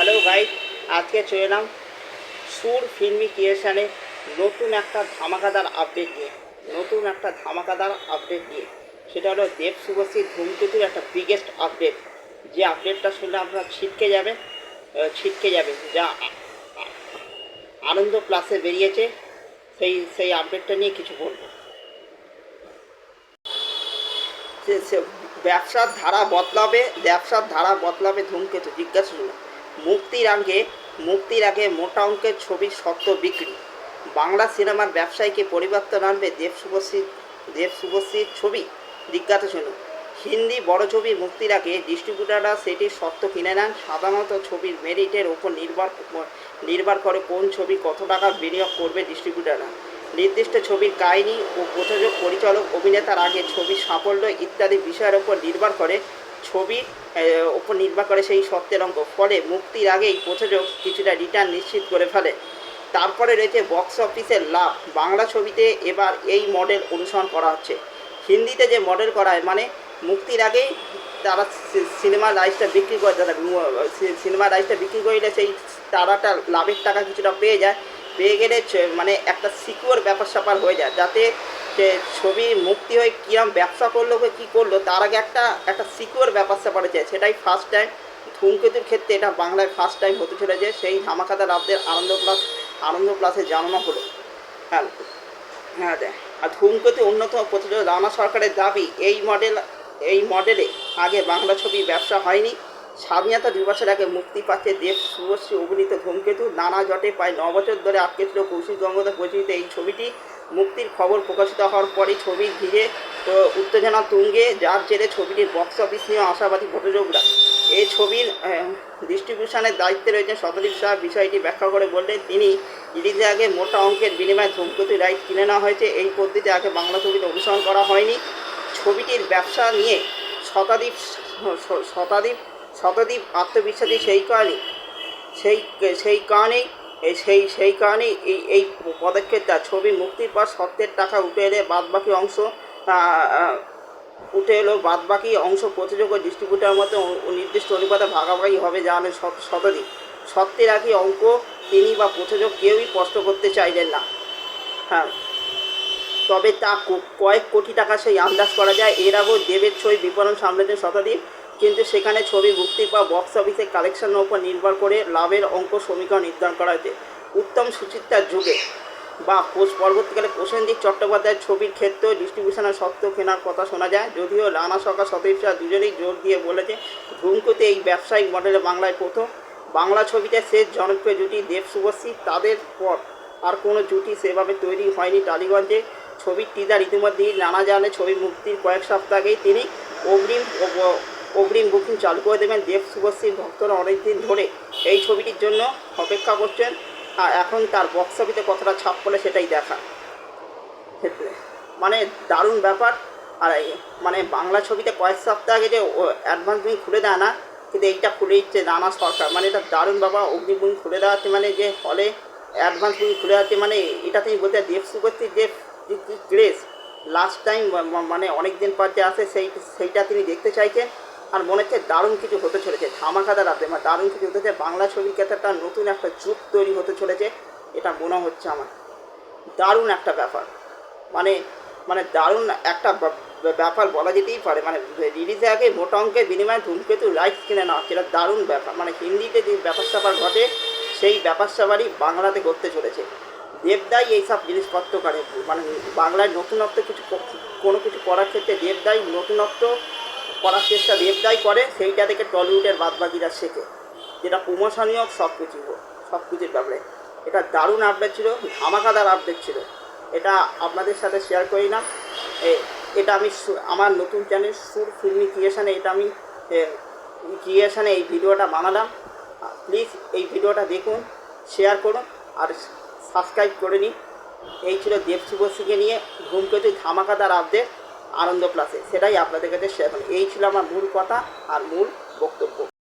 Hello guys, আজকে চলে এলাম সুর ফিল্মি ক্রিয়েশনে নতুন একটা ধামাকাদার আপডেট নিয়ে সেটা হলো দেব শুভশ্রী ধূমকেতুর একটা বিগেস্ট আপডেট। যে আপডেটটা শুনলে আপনারা ছিটকে যাবে যা আনন্দ প্লাসে বেরিয়েছে। সেই আপডেটটা নিয়ে কিছু বলবো। সে ব্যবসার ধারা বদলাবে ধূমকেতু। জিজ্ঞাসা শুনুন। মুক্তির আগে মোটা অঙ্কের ছবির সত্ত্ব বিক্রি। বাংলা সিনেমার ব্যবসায় কি পরিবর্তন আনবে দেব শুভশ্রীর ছবি? জিজ্ঞাসা শুনুন। হিন্দি বড় ছবি মুক্তির আগে ডিস্ট্রিবিউটাররা সেটির সত্ত্ব কিনে নেন। সাধারণত ছবির মেরিটের ওপর নির্ভর করে কোন ছবি কত টাকা বিনিয়োগ করবে ডিস্ট্রিবিউটাররা। নির্দিষ্ট ছবির কাহিনী ও প্রযোজক, পরিচালক, অভিনেতার আগে ছবির সাফল্য ইত্যাদি বিষয়ের ওপর নির্ভর করে সেই সত্যের অঙ্ক। ফলে মুক্তির আগেই প্রযোজক কিছুটা রিটার্ন নিশ্চিত করে ফেলে। তারপরে রয়েছে বক্স অফিসের লাভ। বাংলা ছবিতে এবার এই মডেল অনুসরণ করা হচ্ছে। হিন্দিতে যে মডেল করা হয়, মানে মুক্তির আগেই তারা সিনেমার রাইটসটা বিক্রি করলে সেই তারাটা লাভের টাকা কিছুটা পেয়ে গেলে মানে একটা সিকিউর ব্যাপার স্যাপার হয়ে যায়, যাতে যে ছবি মুক্তি হয়ে কীরকম ব্যবসা করলো কী করলো তার আগে একটা সিকিউর ব্যাপার স্যাপার হয়ে যায়। সেটাই ফার্স্ট টাইম ধূমকেতুর ক্ষেত্রে এটা বাংলায় ফার্স্ট টাইম হতে চলেছে। সেই ধামাকাদার আপডেট আনন্দ প্লাসে জানানো হলো। হ্যাঁ হ্যাঁ আর ধূমকেতু অন্যতম প্রযোজক রানা সরকারের দাবি, এই মডেলে আগে বাংলা ছবি ব্যবসা হয়নি। স্বাধীনতা 2 বছর আগে মুক্তি পাচ্ছে দেব শুভশ্রী অভিনীত ধূমকেতু। নানা জটে প্রায় 9 বছর ধরে আটকে ছিল কৌশিক গঙ্গোপাধ্যায় পরিচালিত এই ছবিটি। মুক্তির খবর প্রকাশিত হওয়ার পরই ছবি ঘিরে উত্তেজনা তুঙ্গে, যার জেরে ছবিটির বক্স অফিস নিয়ে আশাবাদী প্রযোজকরা। এই ছবির ডিস্ট্রিবিউশনের দায়িত্বে রয়েছেন শতদীপ শাহ। বিষয়টি ব্যাখ্যা করে বললেন তিনি, রিলিজের আগে মোটা অঙ্কের বিনিময়ে ধূমকেতু রাইট কিনে নেওয়া হয়েছে। এই পদ্ধতি আগে বাংলা ছবিতে অনুসরণ করা হয়নি। ছবিটির ব্যবসা নিয়ে শতাধিক আত্মবিশ্বাসী। সেই কারণেই এই পদক্ষেপটা। ছবি মুক্তির পর সত্যের টাকা উঠে বাদবাকি অংশ প্রযোজক ও ডিস্ট্রিবিউটারের মধ্যে নির্দিষ্ট অনুপাতে ভাগাভাগি হবে, জানালেন শতাধিক। সত্যের আগে অঙ্ক তিনি বা প্রযোজক কেউই স্পষ্ট করতে চাইলেন না। হ্যাঁ, তবে তা কয়েক কোটি টাকা সেই আন্দাজ করা যায়। এর আগেও দেবের ছবি বিপণন সামলেছেন শতাধিক, কিন্তু সেখানে ছবি মুক্তির পর বক্স অফিসে কালেকশনের উপর নির্ভর করে লাভের অঙ্ক সমীকরণ নির্ধারণ করা হয়েছে। উত্তম সুচিত্রার যুগে বা পরবর্তীকালে প্রসেনজিৎ চট্টোপাধ্যায়ের ছবির ক্ষেত্রেও ডিস্ট্রিবিউশনের সত্ত্ব কেনার কথা শোনা যায়। যদিও রানা সরকার, শতদীপ শাহ দুজনেই জোর দিয়ে বলেছে ধূমকেতু এই ব্যবসায়িক মডেলে বাংলায় প্রথম। বাংলা ছবিতে শেষ জনপ্রিয় জুটি দেব শুভশ্রী। তাদের পর আর কোনো জুটি সেভাবে তৈরি হয়নি টালিগঞ্জে। ছবির টিজার ইতিমধ্যেই নানা জানে। ছবি মুক্তির কয়েক সপ্তাহ আগেই তিনি অগ্রিম বুকিং চালু করে দেবেন। দেব শুভশ্রীর ভক্তরা অনেকদিন ধরে এই ছবিটির জন্য অপেক্ষা করছেন, আর এখন তার বক্স অফিসে কতটা ছাপ পড়ে সেটাই দেখা। মানে দারুণ ব্যাপার। আর মানে বাংলা ছবিতে কয়েক সপ্তাহ আগে যে অ্যাডভান্স বুকিং খুলে দেয় না, কিন্তু এইটা খুলে দিচ্ছে রানা সরকার। মানে এটা দারুণ ব্যাপার। অগ্রিম বুকিং খুলে দেওয়া হচ্ছে, মানে যে হলে অ্যাডভান্স বুকিং খুলে যাচ্ছে। মানে এটা তিনি বলতে দেব শুভশ্রীর যে ক্রেজ লাস্ট টাইম, মানে অনেক দিন পর যে আসে সেইটা তিনি দেখতে চাইছেন। আর মনে হচ্ছে দারুণ কিছু হতে চলেছে, ধামাকাদার আপডেট, মানে দারুণ কিছু হতে চলেছে। বাংলা ছবির ক্ষেত্রে একটা নতুন একটা যুগ তৈরি হতে চলেছে, এটা মনে হচ্ছে আমার। দারুণ একটা ব্যাপার, মানে দারুণ একটা ব্যাপার বলা যেতেই পারে। মানে রিলিজের আগে মোটা অঙ্কের বিনিময়ে ধূমকেতু রাইটস কিনে নেওয়া, সেটা দারুণ ব্যাপার। মানে হিন্দিতে যে ব্যাপার স্যাপার ঘটে সেই ব্যাপার স্যাপারই বাংলাতে ঘটতে চলেছে। দেবদাই এইসব জিনিসপত্র করে, মানে বাংলায় নতুনত্ব কোনো কিছু করার ক্ষেত্রে দেবদাই নতুনত্ব করার চেষ্টা দেবদাই করে, সেইটা থেকে টলিউডের বাদবাকিরা শেখে, যেটা প্রমোশনীয় সব কিছুর ব্যাপারে। এটা দারুণ আপডেট ছিল, ধামাকাদার আপডেট ছিল। এটা আপনাদের সাথে শেয়ার করি না। এটা আমি আমার নতুন চ্যানেল সুর ফিল্মি ক্রিয়েশনে এই ভিডিওটা বানালাম। প্লিজ এই ভিডিওটা দেখুন, শেয়ার করুন আর সাবস্ক্রাইব করে নিন। এই ছিল দেব শুভশ্রীকে নিয়ে ধূমকেতু ধামাকাদার আপডেট আনন্দ প্লাসে, সেটাই আপনাদের কাছে শেয়ার করি। এই ছিল আমার মূল কথা আর মূল বক্তব্য।